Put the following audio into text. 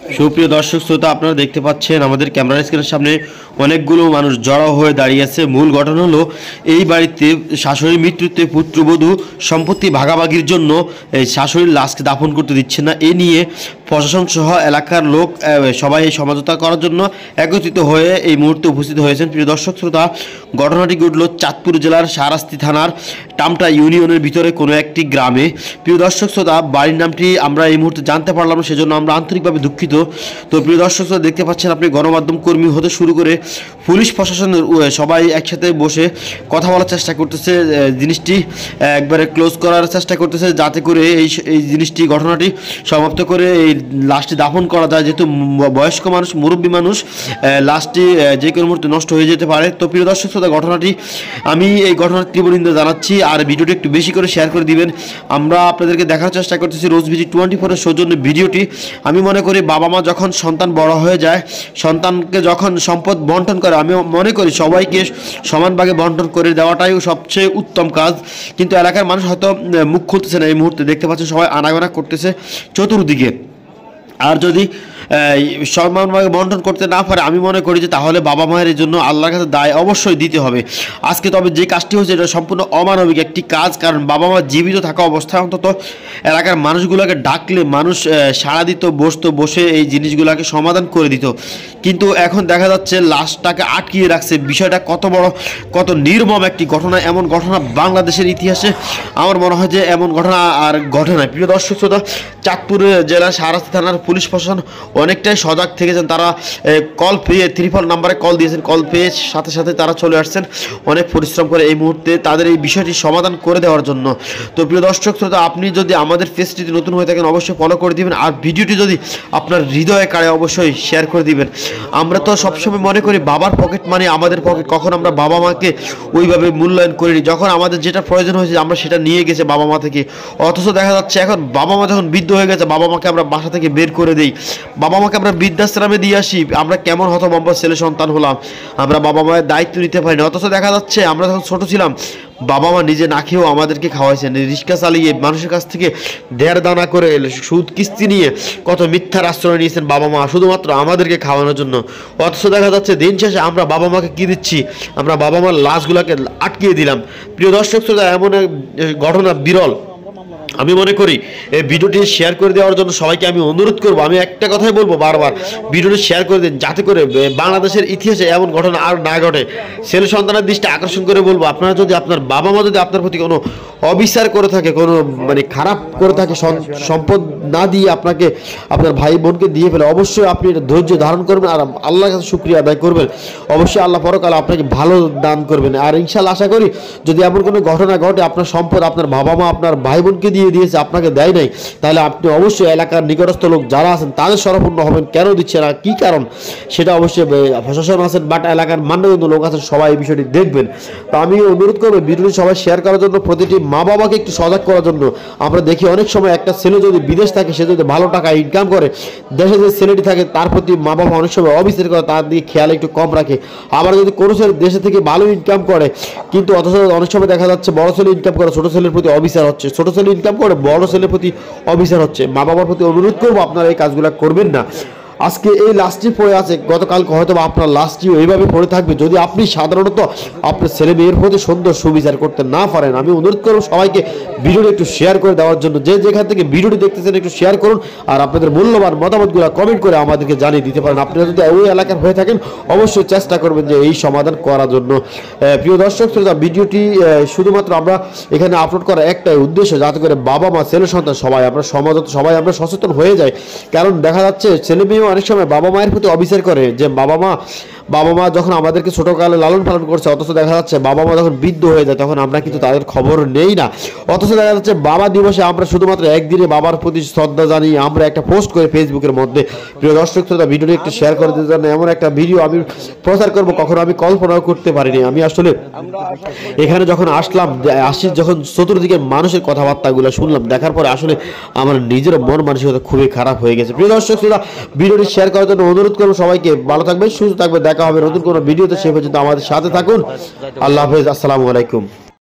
সুপ্রিয় দর্শক শ্রোতা, আপনারা দেখতে পাচ্ছেন আমাদের ক্যামেরা স্ক্রিনের সামনে অনেকগুলো মানুষ জড়ো হয়ে দাঁড়িয়ে আছে। মূল ঘটনা হলো এই বাড়িতে শাশুড়ির মৃত্যুতে পুত্রবধূ সম্পত্তি ভাগাভাগির জন্য এই শাশুড়ির লাশকে দাফন করতে দিচ্ছে না। এ নিয়ে প্রশাসন সহ এলাকার লোক সবাই এই সমঝোতা করার জন্য একত্রিত হয়ে এই মুহূর্তে উপস্থিত হয়েছেন। প্রিয় দর্শক শ্রোতা, ঘটনাটি ঘটল চাঁদপুর জেলার শাহরাস্তি থানার টামটা ইউনিয়নের ভিতরে কোনো একটি গ্রামে। প্রিয় দর্শক শ্রোতা, বাড়ির নামটি আমরা এই মুহূর্তে জানতে পারলাম না, সেজন্য আমরা আন্তরিকভাবে দুঃখিত। তো প্রিয় দর্শক শ্রোতা, দেখতে পাচ্ছেন আপনি গণমাধ্যম কর্মী হতে শুরু করে পুলিশ প্রশাসনের সবাই একসাথে বসে কথা বলার চেষ্টা করতেছে, জিনিসটি একবারে ক্লোজ করার চেষ্টা করতেছে যাতে করে এই জিনিসটি ঘটনাটি সমাপ্ত করে এই লাশটি দাফন করা যায়। যেহেতু বয়স্ক মানুষ, মুরব্বী মানুষ, লাশটি যে কোনো মুহূর্তে নষ্ট হয়ে যেতে পারে। তো প্রিয় দর্শক শ্রোতা, আমি এই ঘটনার তীব্র নিন্দা জানাচ্ছি। আর ভিডিওটি একটু বেশি করে শেয়ার করে দিবেন। আমরা আপনাদেরকে দেখার চেষ্টা করতেছি রোজ ভিজি 24-এর সৌজন্যে ভিডিওটি। আমি মনে করি বাবা মা যখন সন্তান বড় হয়ে যায়, সন্তানকে যখন সম্পদ বন্টন করে, আমি মনে করি সবাইকে সমান ভাগে বন্টন করে দেওয়াটাই সবচেয়ে উত্তম কাজ। কিন্তু এলাকার মানুষ হয়তো মুখ খুলতেছে না। এই মুহূর্তে দেখতে পাচ্ছেন সবাই আনাগোনা করতেছে চতুর্দিকে। আর যদি সমানভাবে বন্টন করতে না পারে, আমি মনে করি যে তাহলে বাবা মায়ের জন্য আল্লাহর কাছে দায় অবশ্যই দিতে হবে আজকে। তবে যে কাজটি হচ্ছে এটা সম্পূর্ণ অমানবিক একটি কাজ, কারণ বাবা মা জীবিত থাকা অবস্থায় অন্তত এলাকার মানুষগুলোকে ডাকলে মানুষ সাড়া দিত, বসে এই জিনিসগুলোকে সমাধান করে দিত। কিন্তু এখন দেখা যাচ্ছে লাশটাকে আটকিয়ে রাখছে। বিষয়টা কত নির্মম একটি ঘটনা। এমন ঘটনা বাংলাদেশের ইতিহাসে আমার মনে হয় যে এমন ঘটনা আর ঘটে না। প্রিয় দর্শক শ্রোতা, চাঁদপুর জেলার শাহরাস্তি থানার পুলিশ প্রশাসন অনেকটাই সজাগ থেকেছেন। তারা কল পেয়ে 34 নাম্বারে কল দিয়েছেন। কল পেয়ে সাথে সাথে তারা চলে আসছেন অনেক পরিশ্রম করে এই মুহূর্তে তাদের এই বিষয়টি সমাধান করে দেওয়ার জন্য। তো প্রিয় দর্শক শ্রোতা, আপনি যদি আমাদের পেজটিতে নতুন হয়ে থাকেন অবশ্যই ফলো করে দিবেন। আর ভিডিওটি যদি আপনার হৃদয়ে কাড়ে অবশ্যই শেয়ার করে দিবেন। আমরা তো সবসময় মনে করি বাবার পকেট মানে আমাদের পকেট, কখন আমরা বাবা মাকে ওইভাবে মূল্যায়ন করিনি। যখন আমাদের যেটা প্রয়োজন হয়েছে আমরা সেটা নিয়ে গেছে বাবা মা থেকে। অথচ দেখা যাচ্ছে এখন বাবা মা যখন বৃদ্ধ হয়ে গেছে, বাবা মাকে আমরা বাসা থেকে বের করে দিই, বাবা মাকে আমরা বৃদ্ধাশ্রমে দিয়ে আসি। আমরা কেমন হতভম্ব ছেলে সন্তান হলাম, আমরা বাবা মায়ের দায়িত্ব নিতে পারি না। অথচ দেখা যাচ্ছে আমরা যখন ছোট ছিলাম বাবা মা নিজে না খেয়েও আমাদেরকে খাওয়াইছেন। রিক্সা চালিয়ে মানুষের কাছ থেকে দেড় দানা করে সুদ কিস্তি নিয়ে কত মিথ্যার আশ্রয় নিয়েছেন বাবা মা শুধুমাত্র আমাদেরকে খাওয়ানোর জন্য। অথচ দেখা যাচ্ছে দিন শেষে আমরা বাবা মাকে কী দিচ্ছি, আমরা বাবা মার লাশগুলোকে আটকিয়ে দিলাম। প্রিয় দর্শক শ্রোতা, এমন এক ঘটনা বিরল। আমি মনে করি এই ভিডিওটি শেয়ার করে দেওয়ার জন্য সবাইকে আমি অনুরোধ করব। আমি একটা কথাই বলবো বারবার, ভিডিওটি শেয়ার করে দিন যাতে করে বাংলাদেশের ইতিহাসে এমন ঘটনা আর না ঘটে। ছেলে সন্তানের দৃষ্টি আকর্ষণ করে বলবো, আপনারা যদি আপনার বাবা মা যদি আপনার প্রতি কোনো অবিচার করে থাকে, কোনো খারাপ করে থাকে, সম্পদ না দিয়ে আপনাকে আপনার ভাই বোনকে দিয়ে ফেলে, অবশ্যই আপনি ধৈর্য ধারণ করবেন আর আল্লাহর কাছে শুকরিয়া আদায় করবেন। অবশ্যই আল্লাহ পরকালে আপনাকে ভালো দান করবেন। আর ইনশাআল্লাহ আশা করি যদি এমন কোনো ঘটনা ঘটে, আপনার সম্পদ আপনার বাবা মা আপনার ভাই বোনকে দিয়েছে, আপনাকে দেয় নাই, তাহলে আপনি অবশ্যই এলাকার নিকটস্থ লোক যারা আছেন তাদের শরণাপন্ন হবেন। কেন দিচ্ছে না, কি কারণ, সেটা অবশ্যই প্রশাসন আছেন বাট এলাকার মান্যগণ্য লোক আছেন, সবাই এই বিষয়টি দেখবেন। তো আমি অনুরোধ করবো ভিডিওটি সবাই শেয়ার করার জন্য, প্রতিটি মা বাবাকে একটু সজাগ করার জন্য। আমরা দেখি অনেক সময় একটা ছেলে যদি বিদেশ থাকে, সে যদি ভালো টাকা ইনকাম করে, দেশে যে ছেলেটি থাকে তার প্রতি মা বাবা অনেক সময় অবিচার করে, তার দিকে খেয়াল একটু কম রাখে। আবার যদি কোনো ছেলে দেশে থেকে ভালো ইনকাম করে, কিন্তু অথচ অনেক সময় দেখা যাচ্ছে বড় ছেলে ইনকাম করে, ছোট ছেলের প্রতি অবিচার হচ্ছে, ছোট ছেলে ইনকাম করে বড় ছেলের প্রতি অবিচার হচ্ছে। মা বাবার প্রতি অনুরোধ করবো আপনারা এই কাজগুলো করবেন না। আজকে এই লাশটি পড়ে আছে, গতকালকে হয়তো আপনার লাশটিও এইভাবে পড়ে থাকবে যদি আপনি সাধারণত আপনার ছেলে মেয়ের প্রতি সুন্দর সুবিচার করতে না পারেন। আমি অনুরোধ করব সবাইকে ভিডিওটি একটু শেয়ার করে দেওয়ার জন্য। যে যেখান থেকে ভিডিওটি দেখতেছেন একটু শেয়ার করুন আর আপনাদের মূল্যবান মতামতগুলো কমেন্ট করে আমাদেরকে জানিয়ে দিতে পারেন। আপনারা যদি ওই এলাকার হয়ে থাকেন অবশ্যই চেষ্টা করবেন যে এই সমাধান করার জন্য। প্রিয় দর্শক শ্রোতা, ভিডিওটি শুধুমাত্র আমরা এখানে আপলোড করার একটাই উদ্দেশ্য, যাতে করে বাবা মা ছেলে সন্তান সবাই আমরা সমাজত সবাই আমরা সচেতন হয়ে যাই। কারণ দেখা যাচ্ছে ছেলে মেয়েও অনেক সময় বাবা মায়ের প্রতি অবিচার করে, যে বাবা মা যখন আমাদেরকে ছোটকালে লালন পালন করছে, অথচ দেখা যাচ্ছে বাবা মা যখন বৃদ্ধ হয়ে যায় তখন আমরা কিন্তু তাদের খবর নেই না। অথচ দেখা যাচ্ছে বাবা দিবসে আমরা শুধুমাত্র একদিনে বাবার প্রতি শ্রদ্ধা জানিয়ে আমরা একটা পোস্ট করে ফেসবুকের মধ্যে। প্রিয় দর্শক শ্রোতা, ভিডিওটি একটু শেয়ার করে দিতে জানেন, এমন একটা ভিডিও আমি প্রচার করব কখনো আমি কল্পনাও করতে পারিনি। আমি আসলে এখানে যখন যখন চতুর্দিকে মানুষের কথাবার্তাগুলো শুনলাম, দেখার পরে আসলে আমার নিজের মন মানসিকতা খুবই খারাপ হয়ে গেছে। প্রিয় দর্শক শ্রোতা, ভিডিওটি শেয়ার করার জন্য অনুরোধ করব সবাইকে। ভালো থাকবেন, সুস্থ থাকবেন, দেখা হবে নতুন কোনো ভিডিওতে। সে পর্যন্ত আমাদের সাথে থাকুন। আল্লাহ হাফেজ, আসসালামু আলাইকুম।